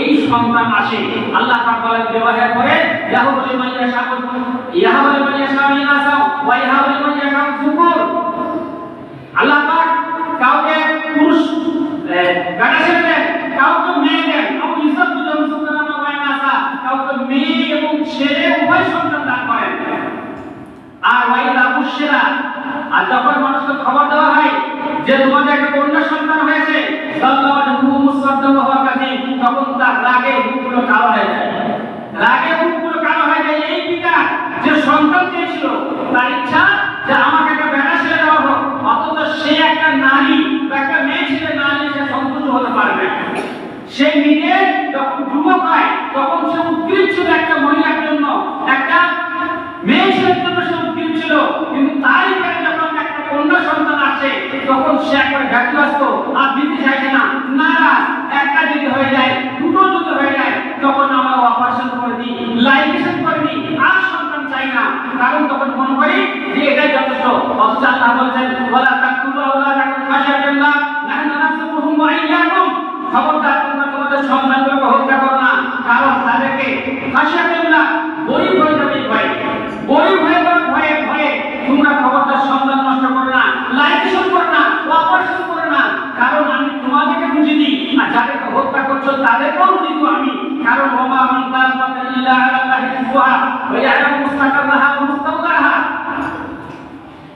এই সন্তান আসে। আল্লাহ পাক বলেন বিবাহের পরে ইয়াহুবু লিমান ইয়াশাউ ইনাসা ওয়া ইয়াহাবু লিমান ইয়াশাউ যুকুর। আল্লাহ পাক কাউকে পুরুষ বেটা ছেলে দেন, কাউকে মেয়ে দেন। আবু ইসাব বিজন সুবহানাহু ওয়া ইনাসা, কাউকে মেয়ে এবং ছেলে উভয় সন্তান দান করেন। আর ওয়াইদা বুশরা, আর যখন মানুষকে খবর দেওয়া হয় যে তোমাদের একটা কন্যা সন্তান হয়েছে, তখন তার রাগে মুখগুলো কালো হয়ে যায়। রাগে মুখগুলো কালো হয়ে যায়। এই পিতা যে সন্তান চেয়েছিল, তার ইচ্ছা যে আমাকে একটা বেটা ছেলে দেওয়া হোক, অথচ সে একটা নারী বা একটা মেয়ে ছেলে না নিয়ে সে সন্তুষ্ট হতে পারবে। সে নিজে যখন যুবক হয় তখন সে উদ্গ্রীব ছিল একটা মহিলার জন্য, একটা মেয়ে ছেলের জন্য সে উদ্গ্রীব ছিল। কিন্তু তার এখানে যখন একটা কন্যা সন্তান আসে তখন সে একবার ব্যতিব্যস্ত, আর দিতে চাইছে না, নারাজ। একটা যদি হয়ে যায়, দুটো যদি হয়ে যায়, তখন আমরা অপারেশন করে দিই, লাইগেশন করে দিই, আর সন্তান চাই না। কারণ তখন মনে করি যে এটাই যথেষ্ট। অথচ আল্লাহ বলছেন ওয়ালা তাকুলু আওলাদাকুম খাশিয়াতাল্লাহ নাহনু নারযুকুহুম ওয়া ইয়্যাকুম। খবরদার তোমরা তোমাদের সন্তানগুলোকে হত্যা করো না, কারণ তাদেরকে খাশিয়াতাল্লাহ, গরিব হয়ে যাবে ভয়ে, গরিব হয়ে যাবে ভয়ে ভয়ে তোমরা খবরদার সন্তান নষ্ট করো না, লাইগেশন করো না, অপারেশন করো না। কারণ আমি তোমাদেরকে বুঝি দিই, আর যাদেরকে হত্যা করছো তাদেরকেও বুঝি দিব আমি। কারণ ওমা মান দাব্বাতা ইল্লা আলাল্লাহি রিজকুহা ওয়া ইয়ালামু মুস্তাকাররাহা ওয়া মুস্তাওদারাহা।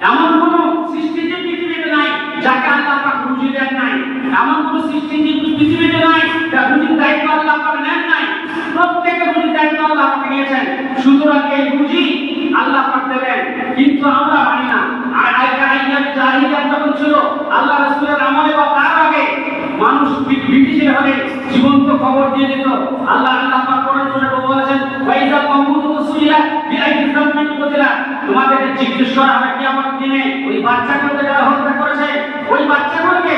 এমন কোন সৃষ্টি যে পৃথিবীতে নাই যাকে আল্লাহ পাক রুজি দেন নাই। এমন কোন সৃষ্টি যে পৃথিবীতে নাই যার রুজির দায়িত্ব আল্লাহ পাক নেন নাই। প্রত্যেকের রুজির দায়িত্ব আল্লাহ পাক নিয়েছেন। সুতরাং এই রুজি আল্লাহ পাক দেবেন, কিন্তু আমরা মানি না। আর আগেকার আইয়াম জাহিলিয়াত যখন ছিল, আল্লাহ রাসূলের আমলে বা তার আগে মানুষ ব্রিটিশের হাতে জীবন্ত খবর দিয়ে দিত। আল্লাহ পাক কোরআন শরীফে বলেছেন ওয়াইজা মামুতু সুইলা বিআইদি যামিন কুতিলা। তোমাদেরকে জিজ্ঞেস করা হবে কিয়ামত দিনে ওই বাচ্চাগুলোকে যারা হত্যা করেছে, ওই বাচ্চাগুলোকে